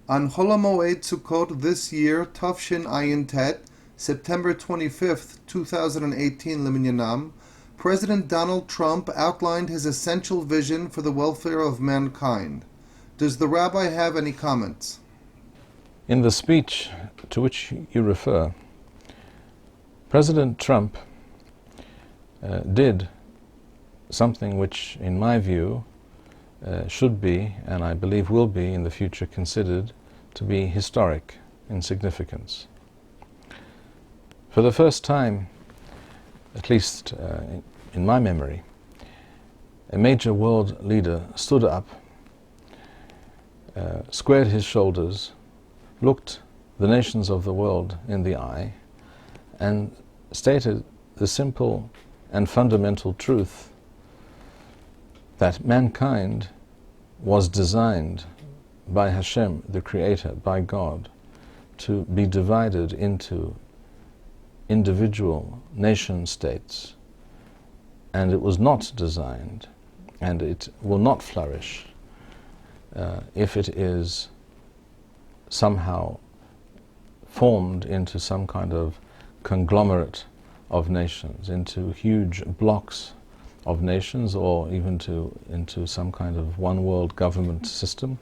On Chol HaMoed Sukkot this year, Tafshin Ayin Tet, September 25th, 2018 Leminyanam, President Donald Trump outlined his essential vision for the welfare of mankind. Does the rabbi have any comments? In the speech to which you refer, President Trump did something which, in my view, should be, and I believe will be in the future, considered to be historic in significance. For the first time, at least in my memory, a major world leader stood up, squared his shoulders, looked the nations of the world in the eye, and stated the simple and fundamental truth that mankind was designed by Hashem, the Creator, by God, to be divided into individual nation states, and it was not designed, and it will not flourish if it is somehow formed into some kind of conglomerate of nations, into huge blocks of nations, or even into some kind of one world government system,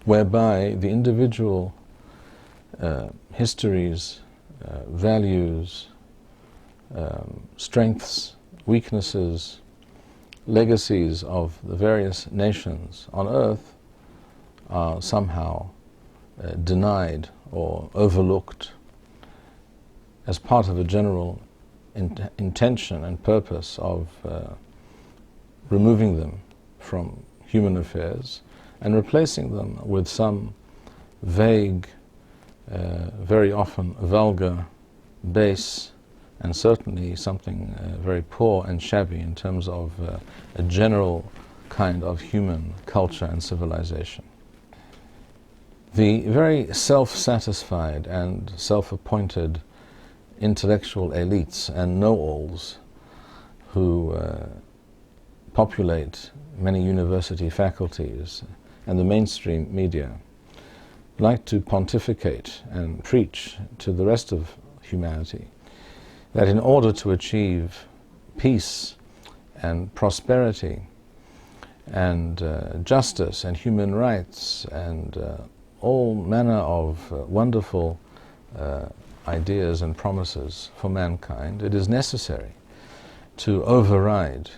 whereby the individual histories, values, strengths, weaknesses, legacies of the various nations on earth are somehow denied or overlooked as part of a general intention and purpose of removing them from human affairs and replacing them with some vague, very often vulgar, base, and certainly something very poor and shabby in terms of a general kind of human culture and civilization. The very self-satisfied and self-appointed intellectual elites and know-alls who populate many university faculties and the mainstream media like to pontificate and preach to the rest of humanity that in order to achieve peace and prosperity and justice and human rights and all manner of wonderful ideas and promises for mankind, it is necessary to override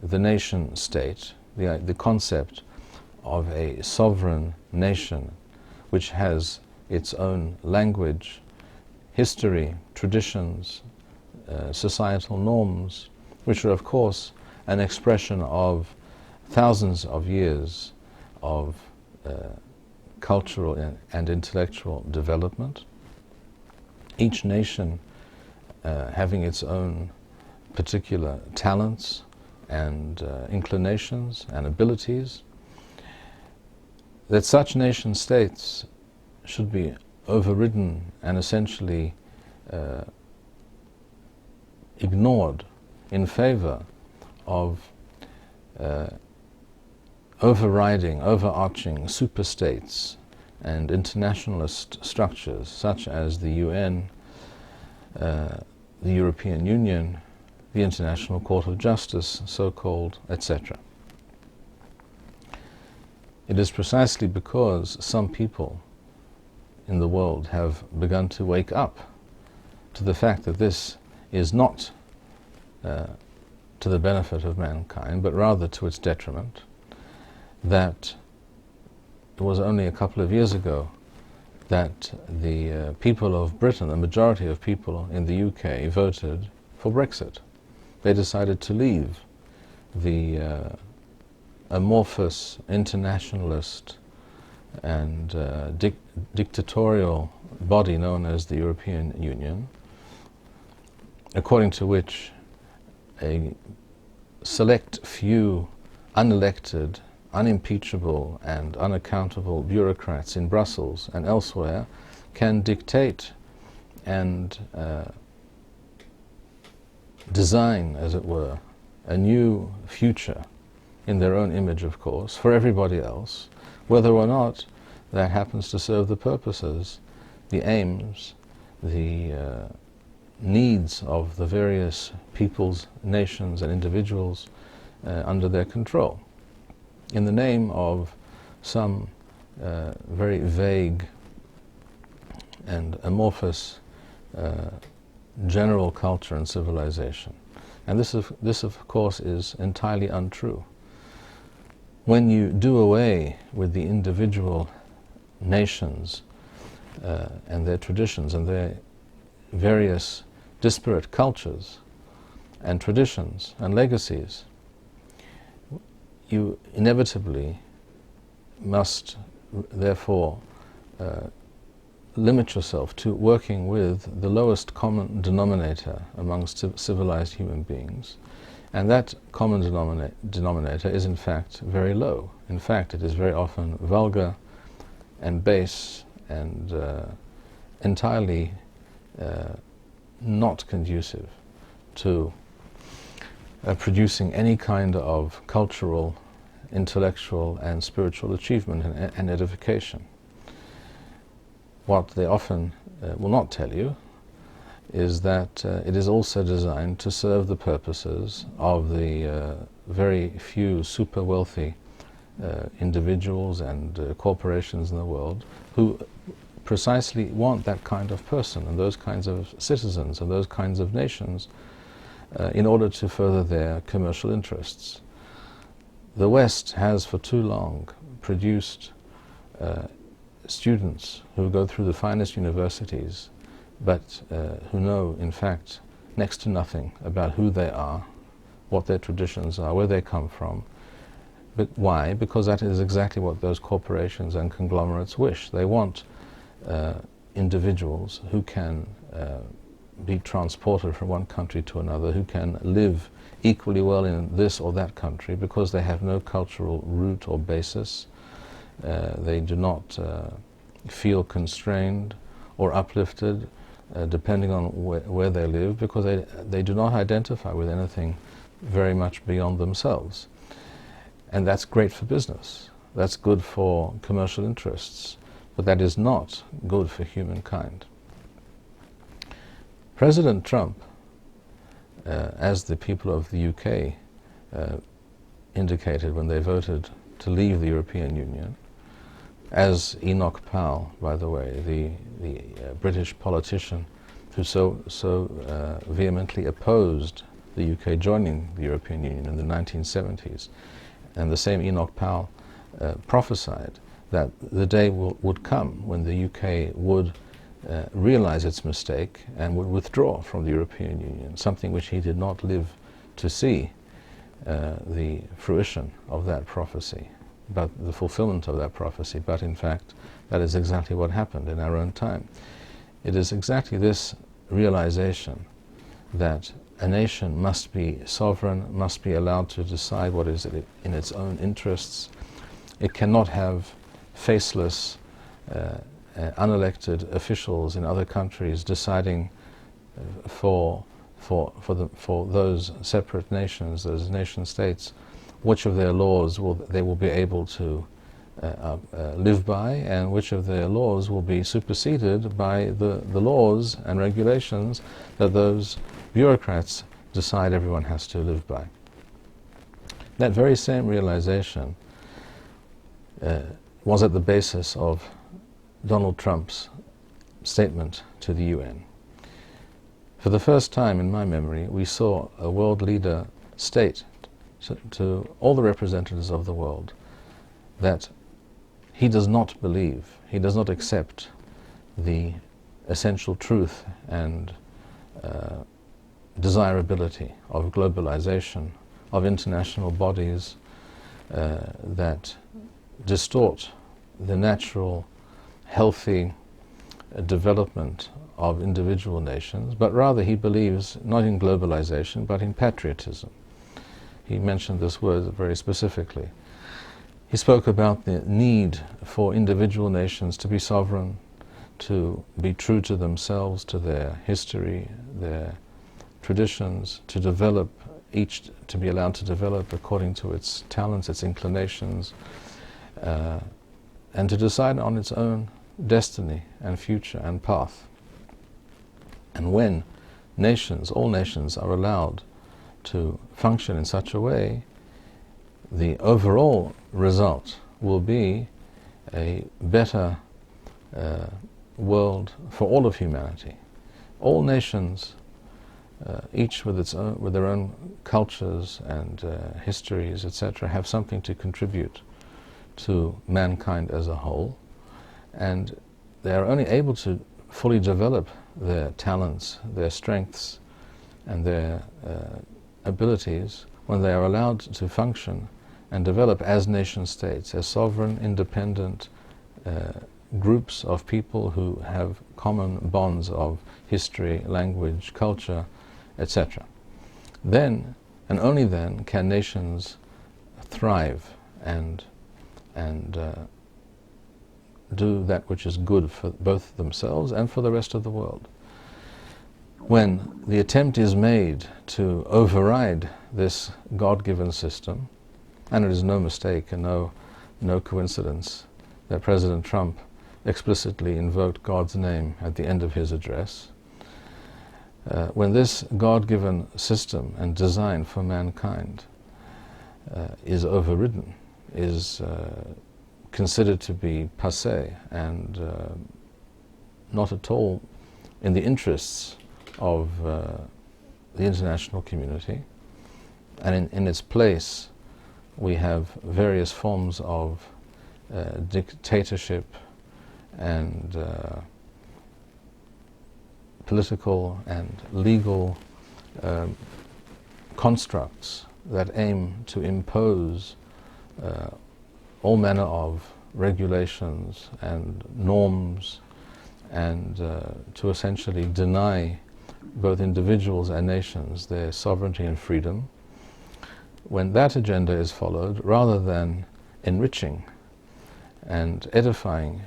the nation state, the concept of a sovereign nation which has its own language, history, traditions, societal norms, which are of course an expression of thousands of years of cultural and intellectual development, each nation having its own particular talents and inclinations and abilities, that such nation states should be overridden and essentially ignored in favor of overriding, overarching superstates and internationalist structures such as the UN, the European Union, the International Court of Justice, so-called, etc. It is precisely because some people in the world have begun to wake up to the fact that this is not to the benefit of mankind, but rather to its detriment, that it was only a couple of years ago that the people of Britain, the majority of people in the UK, voted for Brexit. They decided to leave the amorphous, internationalist and dictatorial body known as the European Union, according to which a select few unelected, unimpeachable and unaccountable bureaucrats in Brussels and elsewhere can dictate and design, as it were, a new future in their own image, of course, for everybody else, whether or not that happens to serve the purposes, the aims, the needs of the various peoples, nations and individuals under their control, in the name of some very vague and amorphous general culture and civilization. And this of course is entirely untrue. When you do away with the individual nations and their traditions and their various disparate cultures and traditions and legacies, you inevitably must therefore limit yourself to working with the lowest common denominator amongst civilized human beings. And that common denominator is in fact very low. In fact, it is very often vulgar and base and entirely not conducive to producing any kind of cultural, intellectual and spiritual achievement and edification. What they often will not tell you is that it is also designed to serve the purposes of the very few super wealthy individuals and corporations in the world who precisely want that kind of person and those kinds of citizens and those kinds of nations in order to further their commercial interests. The West has for too long produced students who go through the finest universities but who know in fact next to nothing about who they are, what their traditions are, where they come from. But why? Because that is exactly what those corporations and conglomerates wish. They want individuals who can be transported from one country to another, who can live equally well in this or that country because they have no cultural root or basis. They do not feel constrained or uplifted depending on where they live, because they do not identify with anything very much beyond themselves. And that's great for business. That's good for commercial interests. But that is not good for humankind. President Trump, as the people of the UK indicated when they voted to leave the European Union, as Enoch Powell, by the way, the British politician who so vehemently opposed the UK joining the European Union in the 1970s, and the same Enoch Powell prophesied that the day would come when the UK would realize its mistake and would withdraw from the European Union, something which he did not live to see the fruition of that prophecy, but the fulfillment of that prophecy. But in fact, that is exactly what happened in our own time. It is exactly this realization that a nation must be sovereign, must be allowed to decide what is in its own interests. It cannot have faceless, unelected officials in other countries deciding for those separate nations, those nation states, which of their laws they will be able to live by, and which of their laws will be superseded by the laws and regulations that those bureaucrats decide everyone has to live by. That very same realization was at the basis of Donald Trump's statement to the UN. For the first time in my memory, we saw a world leader state to all the representatives of the world that he does not believe, he does not accept the essential truth and desirability of globalization, of international bodies that distort the natural, healthy development of individual nations, but rather he believes not in globalization but in patriotism. He mentioned this word very specifically. He spoke about the need for individual nations to be sovereign, to be true to themselves, to their history, their traditions, to develop, each to be allowed to develop according to its talents, its inclinations, and to decide on its own destiny and future and path. And when nations, all nations, are allowed to function in such a way, the overall result will be a better world for all of humanity. All nations, each with their own cultures and histories, etc., have something to contribute to mankind as a whole, and they are only able to fully develop their talents, their strengths, and their abilities when they are allowed to function and develop as nation states, as sovereign, independent groups of people who have common bonds of history, language, culture, etc. Then, and only then, can nations thrive and do that which is good for both themselves and for the rest of the world. When the attempt is made to override this God-given system, and it is no mistake and no coincidence that President Trump explicitly invoked God's name at the end of his address, when this God-given system and design for mankind is overridden, is considered to be passé and not at all in the interests of the international community, and in its place we have various forms of dictatorship and political and legal constructs that aim to impose all manner of regulations and norms, and to essentially deny both individuals and nations their sovereignty and freedom. When that agenda is followed, rather than enriching and edifying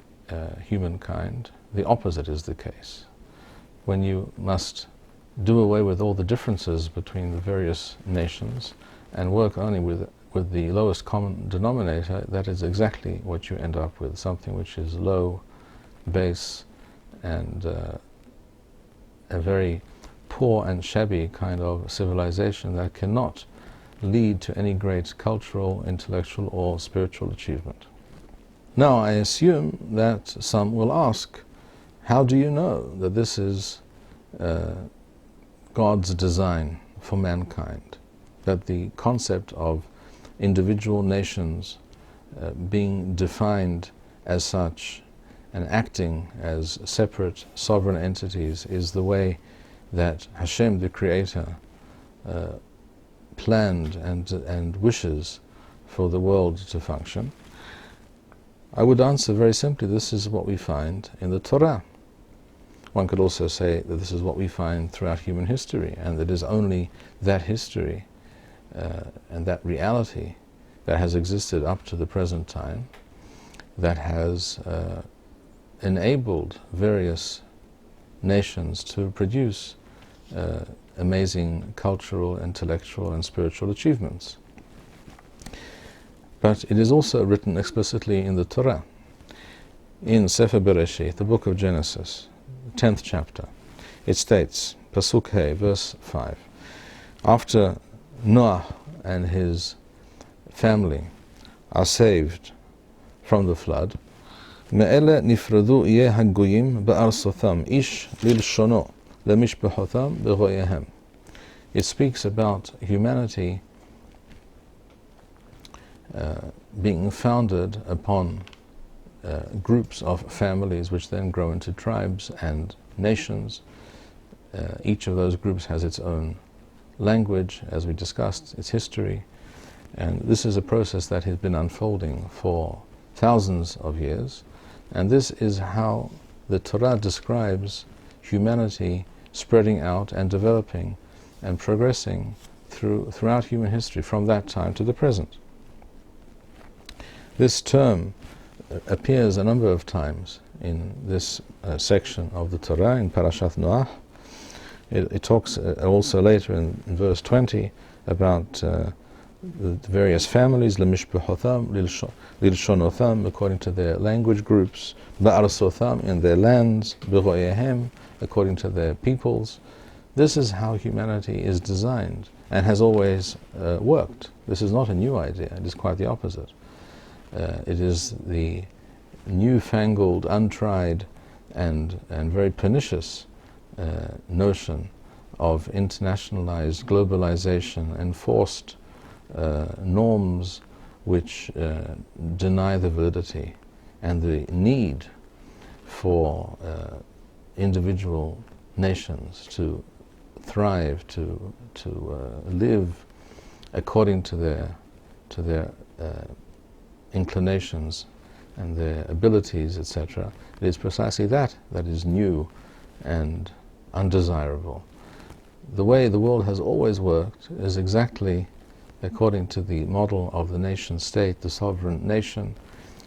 humankind, the opposite is the case. When you must do away with all the differences between the various nations and work only with the lowest common denominator, that is exactly what you end up with, something which is low, base, and a very poor and shabby kind of civilization that cannot lead to any great cultural, intellectual, or spiritual achievement. Now, I assume that some will ask, how do you know that this is God's design for mankind? That the concept of individual nations being defined as such and acting as separate sovereign entities is the way that Hashem, the Creator, planned and wishes for the world to function? I would answer very simply, this is what we find in the Torah. One could also say that this is what we find throughout human history, and that it is only that history and that reality that has existed up to the present time that has enabled various nations to produce amazing cultural, intellectual, and spiritual achievements. But it is also written explicitly in the Torah. In Sefer Bereshit, the book of Genesis, 10th chapter, it states, Pasuk He, verse 5, after Noah and his family are saved from the flood, Me'ele nifradu yeh hagoyim ba'arsotham, ish lilshono, lemishbechotham begoyehem. It speaks about humanity being founded upon groups of families which then grow into tribes and nations. Each of those groups has its own language, as we discussed, its history, and this is a process that has been unfolding for thousands of years, and this is how the Torah describes humanity spreading out and developing and progressing throughout human history from that time to the present. This term appears a number of times in this section of the Torah, in Parashat Noach. It talks also later in verse 20 about the various families, لمشبحوثام للشونوثام, according to their language groups, بأرسوثام, in their lands, بغويهم, according to their peoples. This is how humanity is designed and has always worked. This is not a new idea, it is quite the opposite. It is the newfangled, untried, and very pernicious notion of internationalized globalization, enforced norms which deny the validity and the need for individual nations to thrive, to live according to their inclinations and their abilities, etc. It is precisely that is new and undesirable. The way the world has always worked is exactly according to the model of the nation state, the sovereign nation,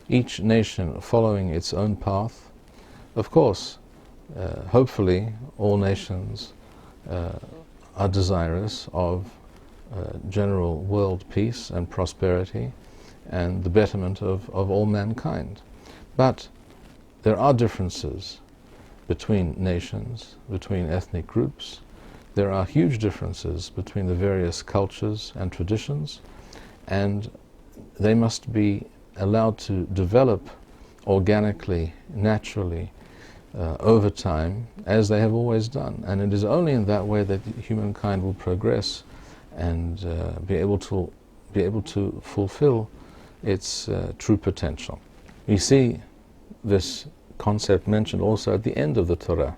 each nation following its own path. Of course, hopefully all nations are desirous of general world peace and prosperity and the betterment of all mankind. But there are differences between nations, between ethnic groups. There are huge differences between the various cultures and traditions, and they must be allowed to develop organically, naturally, over time, as they have always done. And it is only in that way that humankind will progress and be able to fulfill its true potential. We see this concept mentioned also at the end of the Torah.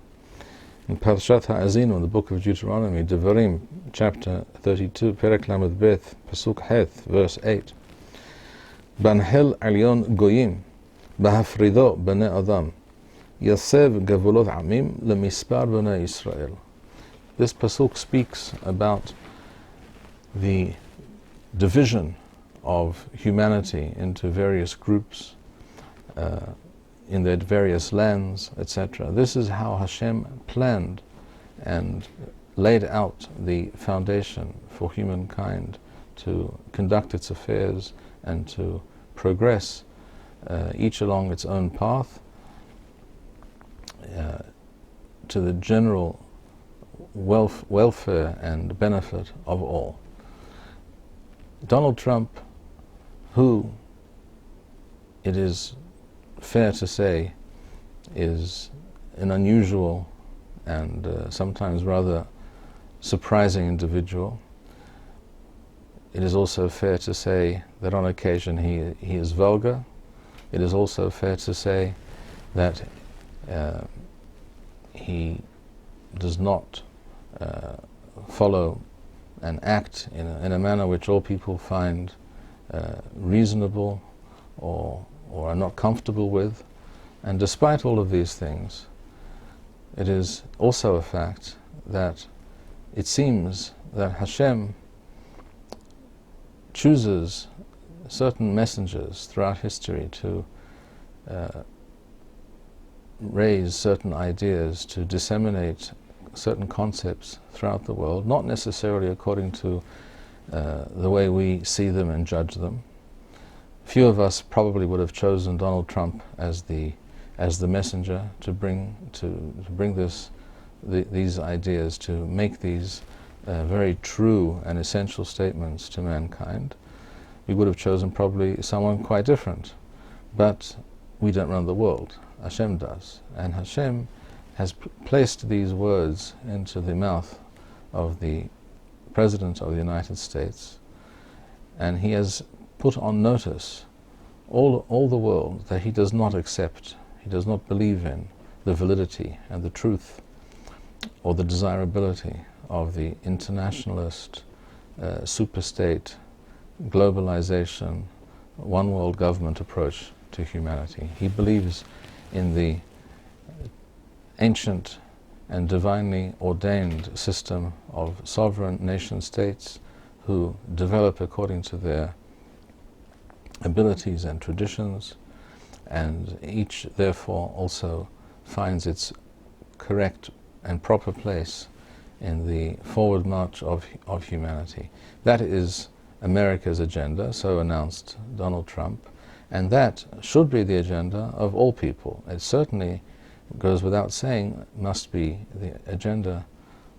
In Parashat Ha'azinu, in the book of Deuteronomy, Devarim, chapter 32, Perek Lamed Bet, Pasuk Heth, verse 8. Banhel alyon goyim, bahafrido b'nei adam, yasev gavolot amim lemispar b'nei Israel. This pasuk speaks about the division of humanity into various groups in their various lands, etc. This is how Hashem planned and laid out the foundation for humankind to conduct its affairs and to progress each along its own path to the general welfare and benefit of all. Donald Trump, who it is fair to say is an unusual and sometimes rather surprising individual. It is also fair to say that on occasion he is vulgar. It is also fair to say that he does not follow and act in a manner which all people find reasonable or are not comfortable with. And despite all of these things, it is also a fact that it seems that Hashem chooses certain messengers throughout history to raise certain ideas, to disseminate certain concepts throughout the world, not necessarily according to the way we see them and judge them. Few of us probably would have chosen Donald Trump as the messenger to bring these ideas, to make these very true and essential statements to mankind. We would have chosen probably someone quite different. But we don't run the world. Hashem does. And Hashem has placed these words into the mouth of the President of the United States, and he has put on notice all the world that he does not accept, he does not believe in the validity and the truth or the desirability of the internationalist, superstate, globalization, one world government approach to humanity. He believes in the ancient and divinely ordained system of sovereign nation states who develop according to their abilities and traditions, and each therefore also finds its correct and proper place in the forward march of humanity. That is America's agenda, so announced Donald Trump, and that should be the agenda of all people. It certainly goes without saying must be the agenda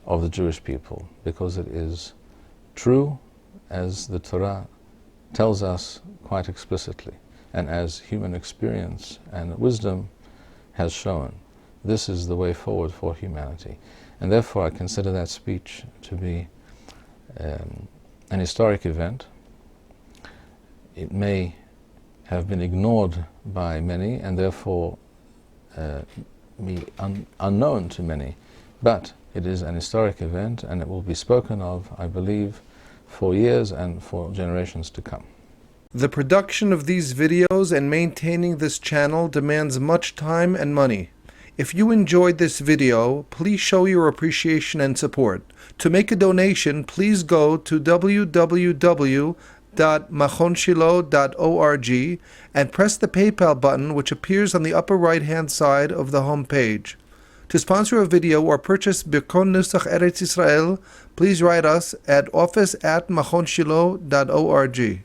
of the Jewish people, because it is true, as the Torah tells us quite explicitly, and as human experience and wisdom has shown. This is the way forward for humanity. And therefore I consider that speech to be an historic event. It may have been ignored by many and therefore be unknown to many, but it is an historic event, and it will be spoken of, I believe, for years and for generations to come. The production of these videos and maintaining this channel demands much time and money. If you enjoyed this video, please show your appreciation and support. To make a donation, please go to www.machonshilo.org and press the PayPal button, which appears on the upper right-hand side of the home page. To sponsor a video or purchase Birkon Nusach Eretz Yisrael, please write us at office@machonshilo.org.